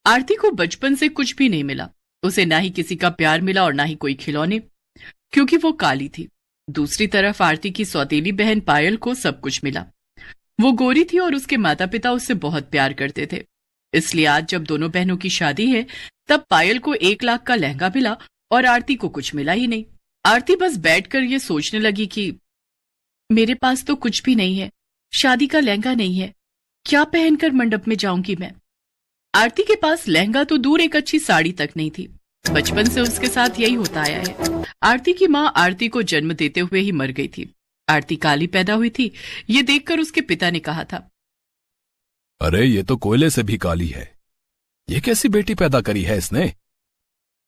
आरती को बचपन से कुछ भी नहीं मिला। उसे ना ही किसी का प्यार मिला और ना ही कोई खिलौने, क्योंकि वो काली थी। दूसरी तरफ आरती की सौतेली बहन पायल को सब कुछ मिला। वो गोरी थी और उसके माता पिता उससे बहुत प्यार करते थे। इसलिए आज जब दोनों बहनों की शादी है, तब पायल को 1 लाख का लहंगा मिला और आरती को कुछ मिला ही नहीं। आरती बस बैठकर ये सोचने लगी कि मेरे पास तो कुछ भी नहीं है, शादी का लहंगा नहीं है, क्या पहनकर मंडप में जाऊंगी मैं। आरती के पास लहंगा तो दूर, एक अच्छी साड़ी तक नहीं थी। बचपन से उसके साथ यही होता आया है। आरती की माँ आरती को जन्म देते हुए ही मर गई थी। आरती काली पैदा हुई थी, ये देखकर उसके पिता ने कहा था, अरे ये तो कोयले से भी काली है, ये कैसी बेटी पैदा करी है इसने।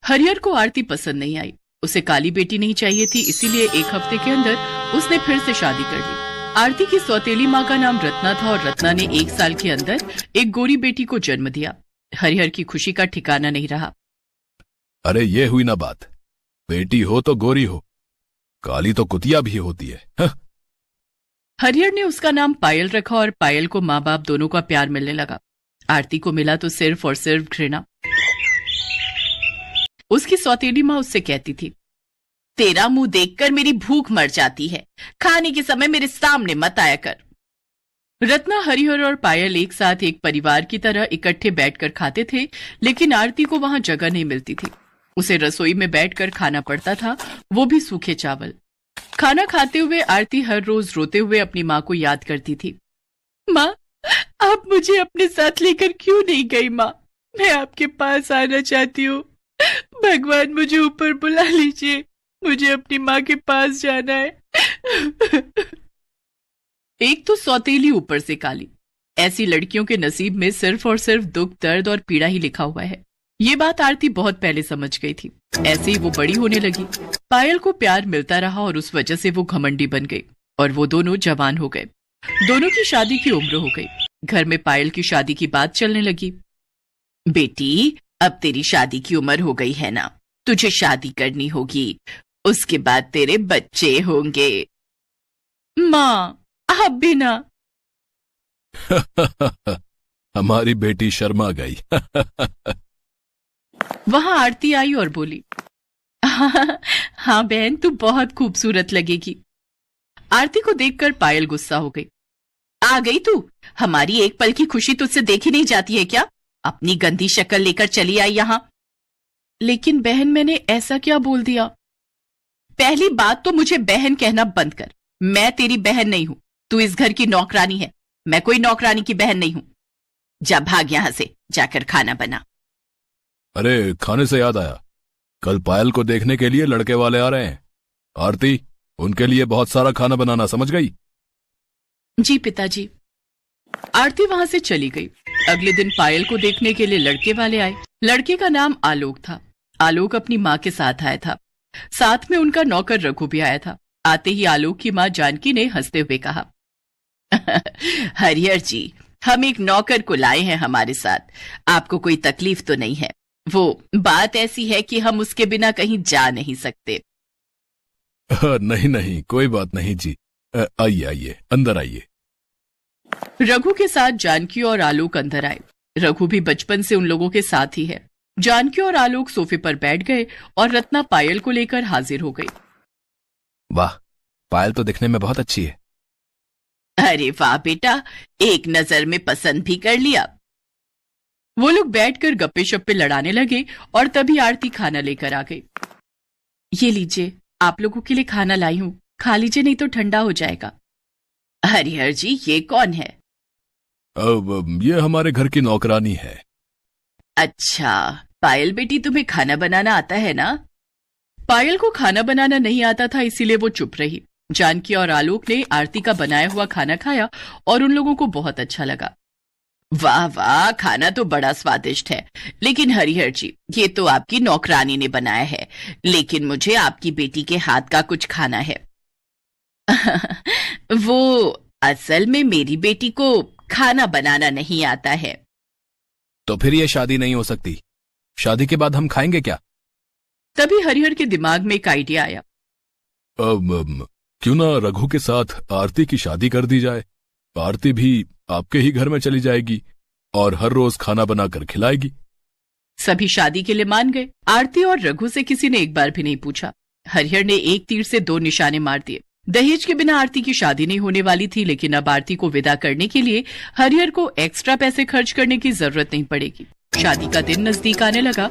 हरिहर को आरती पसंद नहीं आई। उसे काली बेटी नहीं चाहिए थी, इसीलिए 1 हफ्ते के अंदर उसने फिर से शादी कर ली। आरती की सौतेली माँ का नाम रत्ना था और रत्ना ने 1 साल के अंदर एक गोरी बेटी को जन्म दिया। हरिहर की खुशी का ठिकाना नहीं रहा। अरे ये हुई ना बात, बेटी हो तो गोरी हो, काली तो कुतिया भी होती है। हरिहर ने उसका नाम पायल रखा और पायल को माँ बाप दोनों का प्यार मिलने लगा। आरती को मिला तो सिर्फ और सिर्फ घृणा। उसकी सौतेली माँ उससे कहती थी, तेरा मुंह देखकर मेरी भूख मर जाती है, खाने के समय मेरे सामने मत आया कर। रत्ना, हरिहर और पायल एक साथ एक परिवार की तरह इकट्ठे बैठकर खाते थे, लेकिन आरती को वहां जगह नहीं मिलती थी। उसे रसोई में बैठकर खाना पड़ता था, वो भी सूखे चावल। खाना खाते हुए आरती हर रोज रोते हुए अपनी माँ को याद करती थी। माँ, आप मुझे अपने साथ लेकर क्यों नहीं गई? माँ, मैं आपके पास आना चाहती हूँ। भगवान मुझे ऊपर बुला लीजिए, मुझे अपनी माँ के पास जाना है। एक तो सौतेली, ऊपर से काली। ऐसी लड़कियों के नसीब में सिर्फ और सिर्फ दुख, दर्द और पीड़ा ही लिखा हुआ है। ये बात आरती बहुत पहले समझ गई थी। ऐसे ही वो बड़ी होने लगी। पायल को प्यार मिलता रहा और उस वजह से वो घमंडी बन गई और वो दोनों जवान हो गए। दोनों की शादी की उम्र हो गई। घर में पायल की शादी की बात चलने लगी। बेटी, अब तेरी शादी की उम्र हो गई है ना, तुझे शादी करनी होगी, उसके बाद तेरे बच्चे होंगे। माँ, आप भी ना। हमारी बेटी शर्मा गई। वहां आरती आई और बोली, हाँ बहन, तू बहुत खूबसूरत लगेगी। आरती को देखकर पायल गुस्सा हो गई। आ गई तू? हमारी एक पल की खुशी तुझसे देखी नहीं जाती है क्या? अपनी गंदी शक्ल लेकर चली आई यहां। लेकिन बहन, मैंने ऐसा क्या बोल दिया? पहली बात तो मुझे बहन कहना बंद कर। मैं तेरी बहन नहीं हूं, तू इस घर की नौकरानी है। मैं कोई नौकरानी की बहन नहीं हूं। जा, भाग यहां से, जाकर खाना बना। अरे खाने से याद आया, कल पायल को देखने के लिए लड़के वाले आ रहे हैं। आरती, उनके लिए बहुत सारा खाना बनाना, समझ गई? जी पिताजी। आरती वहां से चली गई। अगले दिन पायल को देखने के लिए लड़के वाले आए। लड़के का नाम आलोक था। आलोक अपनी माँ के साथ आया था। साथ में उनका नौकर रघु भी आया था। आते ही आलोक की माँ जानकी ने हंसते हुए कहा, हरिहर जी, हम एक नौकर को लाए हैं हमारे साथ। आपको कोई तकलीफ तो नहीं है? वो बात ऐसी है कि हम उसके बिना कहीं जा नहीं सकते। नहीं नहीं, कोई बात नहीं जी। आइए आइए, अंदर आइए। रघु के साथ जानकी और आलोक अंदर आए। रघु भी बचपन से उन लोगों के साथ ही है। जानकी और आलोक सोफे पर बैठ गए और रत्ना पायल को लेकर हाजिर हो गई। वाह, पायल तो दिखने में बहुत अच्छी है। अरे वाह बेटा, एक नजर में पसंद भी कर लिया। वो लोग बैठकर गप्पे शप्पे लड़ाने लगे और तभी आरती खाना लेकर आ गई। ये लीजिए, आप लोगों के लिए खाना लाई हूं, खा लीजिए, नहीं तो ठंडा हो जाएगा। हरिहर जी, ये कौन है? अब ये हमारे घर की नौकरानी है। अच्छा, पायल बेटी, तुम्हें खाना बनाना आता है ना? पायल को खाना बनाना नहीं आता था, इसीलिए वो चुप रही। जानकी और आलोक ने आरती का बनाया हुआ खाना खाया और उन लोगों को बहुत अच्छा लगा। वाह वाह, खाना तो बड़ा स्वादिष्ट है। लेकिन हरिहर जी, ये तो आपकी नौकरानी ने बनाया है, लेकिन मुझे आपकी बेटी के हाथ का कुछ खाना है। वो असल में मेरी बेटी को खाना बनाना नहीं आता है। तो फिर ये शादी नहीं हो सकती। शादी के बाद हम खाएंगे क्या? तभी हरिहर के दिमाग में एक आइडिया आया। क्यों ना रघु के साथ आरती की शादी कर दी जाए। आरती भी आपके ही घर में चली जाएगी और हर रोज खाना बनाकर खिलाएगी। सभी शादी के लिए मान गए। आरती और रघु से किसी ने एक बार भी नहीं पूछा। हरिहर ने एक तीर से 2 निशाने मार दिए। दहेज के बिना आरती की शादी नहीं होने वाली थी, लेकिन अब आरती को विदा करने के लिए हरिहर को एक्स्ट्रा पैसे खर्च करने की जरूरत नहीं पड़ेगी। शादी का दिन नजदीक आने लगा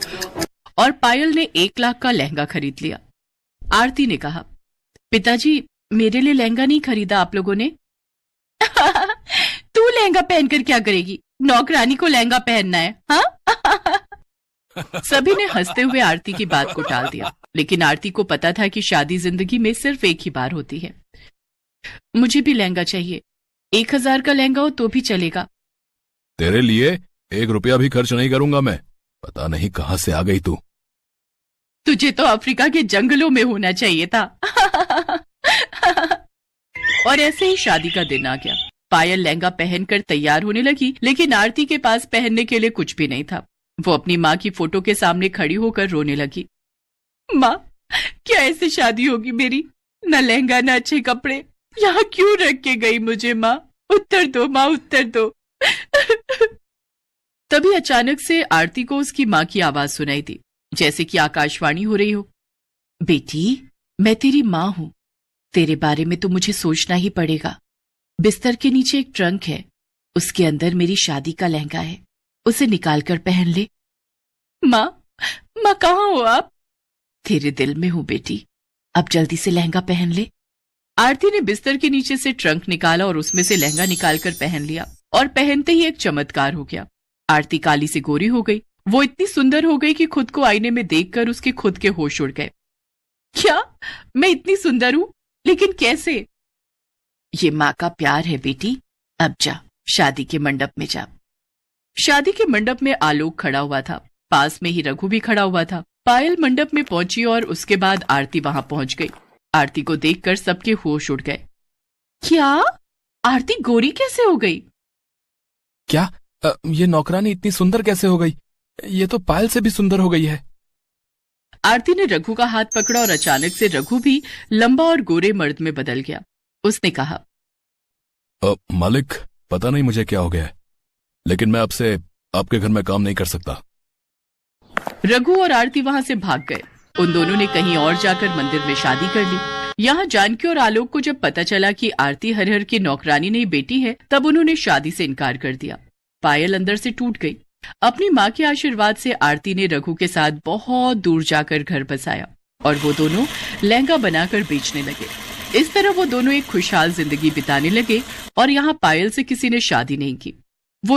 और पायल ने 1 लाख का लहंगा खरीद लिया। आरती ने कहा, पिताजी मेरे लिए लहंगा नहीं खरीदा आप लोगों ने? तू लहंगा पहनकर क्या करेगी? नौकरानी को लहंगा पहनना है, हाँ? सभी ने हंसते हुए आरती की बात को टाल दिया, लेकिन आरती को पता था कि शादी जिंदगी में सिर्फ एक ही बार होती है। मुझे भी लहंगा चाहिए, 1000 का लहंगा हो तो भी चलेगा। तेरे लिए 1 रुपया भी खर्च नहीं करूंगा मैं। पता नहीं कहां से आ गई तू। तुझे तो अफ्रीका के जंगलों में होना चाहिए था। और ऐसे ही शादी का दिन आ गया। पायल लहंगा पहनकर तैयार होने लगी, लेकिन आरती के पास पहनने के लिए कुछ भी नहीं था। वो अपनी माँ की फोटो के सामने खड़ी होकर रोने लगी। माँ, क्या ऐसे शादी होगी मेरी? न लहंगा न अच्छे कपड़े, यहाँ क्यों रख के गई मुझे माँ? उत्तर दो माँ, उत्तर दो। तभी अचानक से आरती को उसकी माँ की आवाज सुनाई दी, जैसे कि आकाशवाणी हो रही हो। बेटी, मैं तेरी माँ हूं, तेरे बारे में तो मुझे सोचना ही पड़ेगा। बिस्तर के नीचे एक ट्रंक है, उसके अंदर मेरी शादी का लहंगा है, उसे निकाल कर पहन ले। माँ कहाँ हो आप? तेरे दिल में हूं बेटी, अब जल्दी से लहंगा पहन ले। आरती ने बिस्तर के नीचे से ट्रंक निकाला और उसमें से लहंगा निकालकर पहन लिया, और पहनते ही एक चमत्कार हो गया। आरती काली से गोरी हो गई। वो इतनी सुंदर हो गई कि खुद को आईने में देखकर उसके खुद के होश उड़ गए। क्या मैं इतनी सुंदर हूं? लेकिन कैसे? ये माँ का प्यार है बेटी, अब जा शादी के मंडप में जा। शादी के मंडप में आलोक खड़ा हुआ था, पास में ही रघु भी खड़ा हुआ था। पायल मंडप में पहुंची और उसके बाद आरती वहां पहुंच गई। आरती को देखकर सबके होश उड़ गए। क्या आरती गोरी कैसे हो गई? क्या ये नौकरानी इतनी सुंदर कैसे हो गई? ये तो पायल से भी सुंदर हो गई है। आरती ने रघु का हाथ पकड़ा और अचानक से रघु भी लंबा और गोरे मर्द में बदल गया। उसने कहा, मालिक, पता नहीं मुझे क्या हो गया है, लेकिन मैं आपसे आपके घर में काम नहीं कर सकता। रघु और आरती वहां से भाग गए। उन दोनों ने कहीं और जाकर मंदिर में शादी कर ली। यहाँ जानकी और आलोक को जब पता चला कि आरती हरिहर की नौकरानी नहीं बेटी है, तब उन्होंने शादी से इनकार कर दिया। पायल अंदर से टूट गई। अपनी माँ के आशीर्वाद से आरती ने रघु के साथ बहुत दूर जाकर घर बसाया और वो दोनों लहंगा बनाकर बेचने लगे। इस तरह वो दोनों एक खुशहाल जिंदगी बिताने लगे और यहाँ पायल से किसी ने शादी नहीं की।